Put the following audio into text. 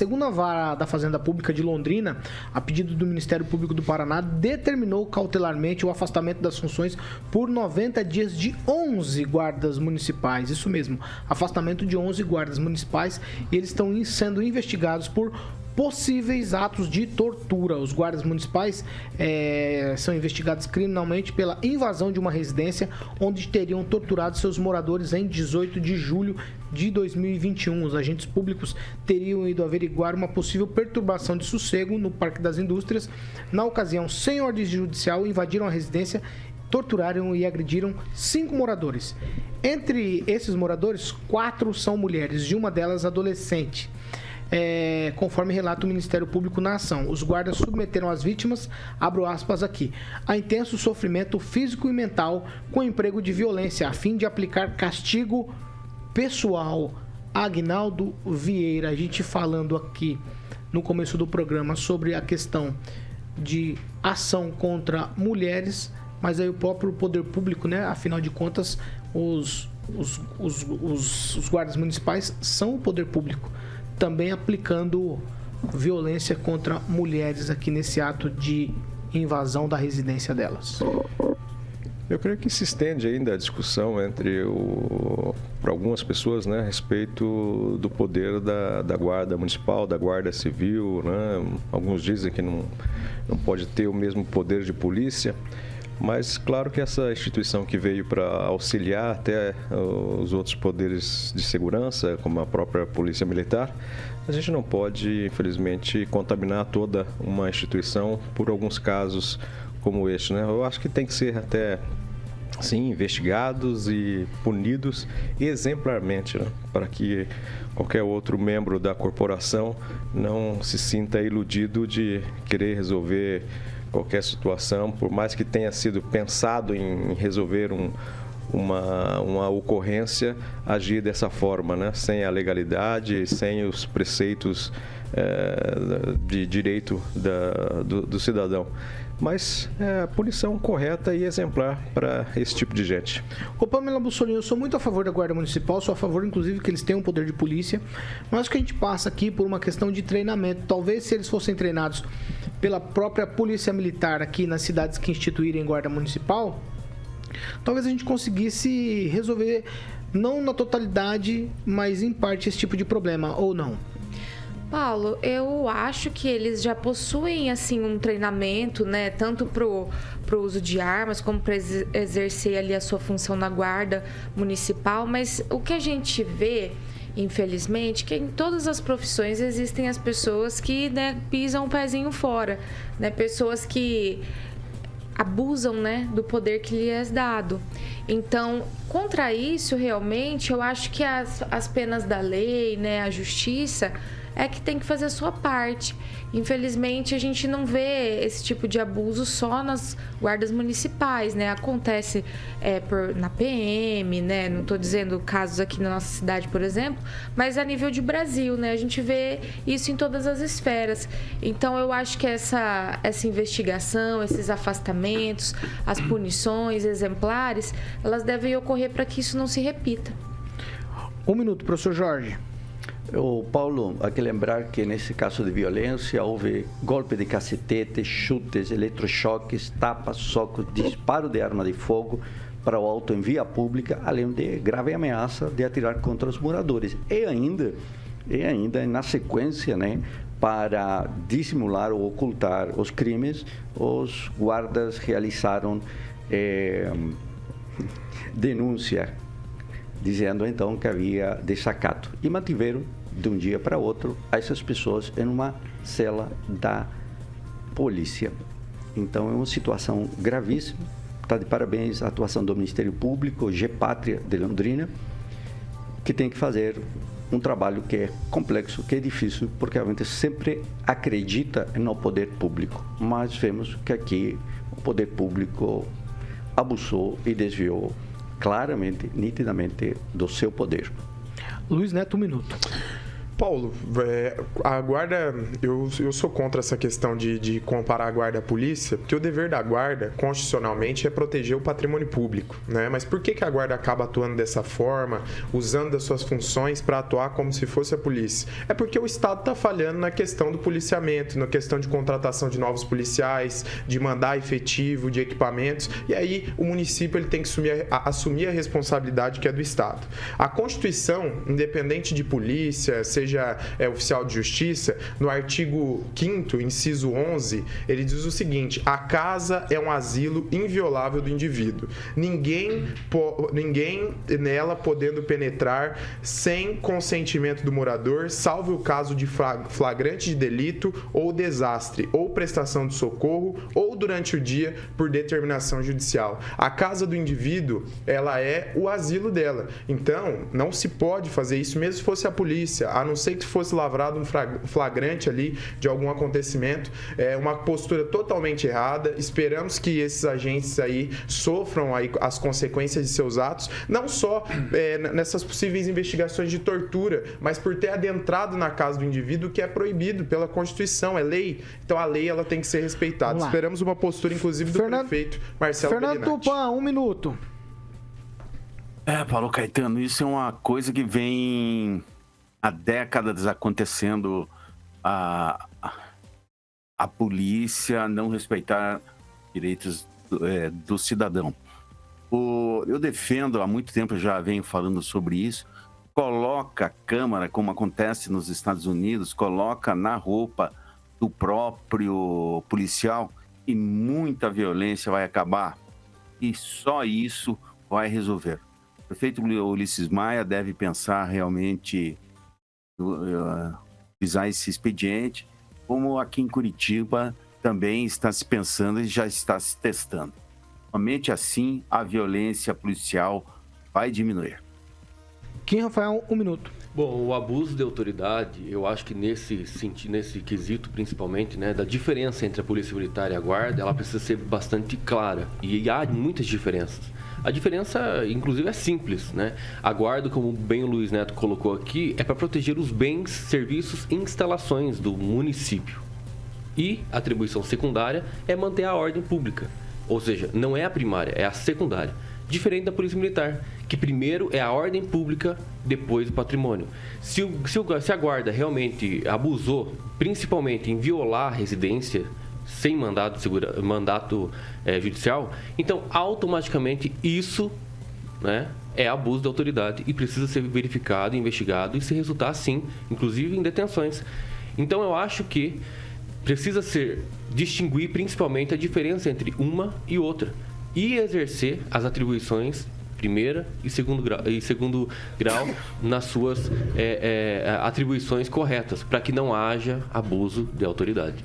segunda vara da Fazenda Pública de Londrina, a pedido do Ministério Público do Paraná, determinou cautelarmente o afastamento das funções por 90 dias de 11 guardas municipais. Isso mesmo, afastamento de 11 guardas municipais, e eles estão sendo investigados por possíveis atos de tortura. Os guardas municipais são investigados criminalmente pela invasão de uma residência onde teriam torturado seus moradores em 18 de julho de 2021. Os agentes públicos teriam ido averiguar uma possível perturbação de sossego no Parque das Indústrias. Na ocasião, sem ordem judicial, invadiram a residência, torturaram e agrediram 5 moradores. Entre esses moradores, 4 são mulheres e uma delas adolescente. Conforme relata o Ministério Público na ação, os guardas submeteram as vítimas, abro aspas aqui, a intenso sofrimento físico e mental com emprego de violência, a fim de aplicar castigo pessoal. Agnaldo Vieira, a gente falando aqui no começo do programa sobre a questão de ação contra mulheres, mas aí o próprio poder público, né? Afinal de contas, os guardas municipais são o poder público, também aplicando violência contra mulheres aqui nesse ato de invasão da residência delas. Eu creio que se estende ainda a discussão para algumas pessoas, né, a respeito do poder da Guarda Municipal, da Guarda Civil, né? Alguns dizem que não pode ter o mesmo poder de polícia, mas claro que essa instituição que veio para auxiliar até os outros poderes de segurança, como a própria Polícia Militar, a gente não pode, infelizmente, contaminar toda uma instituição por alguns casos como este, né? Eu acho que tem que ser até, sim, investigados e punidos exemplarmente, né? Para que qualquer outro membro da corporação não se sinta iludido de querer resolver qualquer situação, por mais que tenha sido pensado em resolver uma ocorrência, agir dessa forma, né? Sem a legalidade, sem os preceitos de direito do cidadão. Mas a punição correta e exemplar para esse tipo de gente. Ô Pamela Bussolini, eu sou muito a favor da Guarda Municipal, sou a favor, inclusive, que eles tenham poder de polícia, mas que a gente passa aqui por uma questão de treinamento. Talvez, se eles fossem treinados pela própria Polícia Militar aqui nas cidades que instituírem Guarda Municipal, talvez a gente conseguisse resolver, não na totalidade, mas em parte, esse tipo de problema, ou não? Paulo, eu acho que eles já possuem assim um treinamento, né, tanto pro uso de armas como para exercer ali a sua função na guarda municipal, mas o que a gente vê, infelizmente, que em todas as profissões existem as pessoas que, né, pisam o pezinho fora, né, pessoas que abusam, né, do poder que lhes é dado. Então, contra isso, realmente, eu acho que as penas da lei, né, a justiça é que tem que fazer a sua parte. Infelizmente, a gente não vê esse tipo de abuso só nas guardas municipais, né? Acontece na PM, né? Não estou dizendo casos aqui na nossa cidade, por exemplo, mas a nível de Brasil, né? A gente vê isso em todas as esferas. Então, eu acho que essa investigação, esses afastamentos, as punições exemplares, elas devem ocorrer para que isso não se repita. 1 minuto, professor Jorge. Paulo, há que lembrar que nesse caso de violência houve golpe de cacetete, chutes, eletrochoques, tapas, socos, disparo de arma de fogo para o alto em via pública, além de grave ameaça de atirar contra os moradores. E ainda na sequência, né, para dissimular ou ocultar os crimes, os guardas realizaram denúncia, dizendo então que havia desacato, e mantiveram de um dia para outro essas pessoas em uma cela da polícia. Então é uma situação gravíssima. Está de parabéns a atuação do Ministério Público, Gepátria de Londrina, que tem que fazer um trabalho que é complexo, que é difícil, porque a gente sempre acredita no poder público, mas vemos que aqui o poder público abusou e desviou claramente, nitidamente, do seu poder. Luiz Neto, 1 minuto. Paulo, a guarda, eu sou contra essa questão de comparar a guarda à polícia, porque o dever da guarda, constitucionalmente, é proteger o patrimônio público, né? Mas por que a guarda acaba atuando dessa forma, usando das suas funções para atuar como se fosse a polícia? É porque o Estado está falhando na questão do policiamento, na questão de contratação de novos policiais, de mandar efetivo, de equipamentos, e aí o município ele tem que assumir a responsabilidade que é do Estado. A Constituição, independente de polícia, seja oficial de justiça, no artigo 5º, inciso 11, ele diz o seguinte: a casa é um asilo inviolável do indivíduo. Ninguém nela podendo penetrar sem consentimento do morador, salvo o caso de flagrante de delito ou desastre, ou prestação de socorro, ou durante o dia por determinação judicial. A casa do indivíduo, ela é o asilo dela. Então, não se pode fazer isso, mesmo se fosse a polícia, a não ser que fosse lavrado um flagrante ali de algum acontecimento. É uma postura totalmente errada. Esperamos que esses agentes aí sofram aí as consequências de seus atos, não só nessas possíveis investigações de tortura, mas por ter adentrado na casa do indivíduo, que é proibido pela Constituição, é lei. Então a lei ela tem que ser respeitada. Esperamos uma postura, inclusive, do prefeito Marcelo Fernando Tupan, 1 minuto. Paulo Caetano, isso é uma coisa que vem há décadas acontecendo, a polícia não respeitar direitos do cidadão. Eu defendo, há muito tempo já venho falando sobre isso, coloca a Câmara, como acontece nos Estados Unidos, coloca na roupa do próprio policial e muita violência vai acabar. E só isso vai resolver. O prefeito Ulisses Maia deve pensar realmente utilizar esse expediente, como aqui em Curitiba também está se pensando e já está se testando. Somente assim a violência policial vai diminuir. Kim Rafael, 1 minuto. Bom, o abuso de autoridade, eu acho que nesse quesito, principalmente, né, da diferença entre a Polícia Militar e a Guarda, ela precisa ser bastante clara. E há muitas diferenças. A diferença, inclusive, é simples, né? A Guarda, como bem o Luiz Neto colocou aqui, é para proteger os bens, serviços e instalações do município. E a atribuição secundária é manter a ordem pública. Ou seja, não é a primária, é a secundária. Diferente da Polícia Militar, que primeiro é a ordem pública, depois o patrimônio. Se a Guarda realmente abusou, principalmente em violar a residência sem mandato judicial, então automaticamente isso, né, é abuso de autoridade e precisa ser verificado, investigado e se resultar sim, inclusive em detenções. Então eu acho que precisa distinguir principalmente a diferença entre uma e outra e exercer as atribuições primeira e segundo grau nas suas atribuições corretas, para que não haja abuso de autoridade.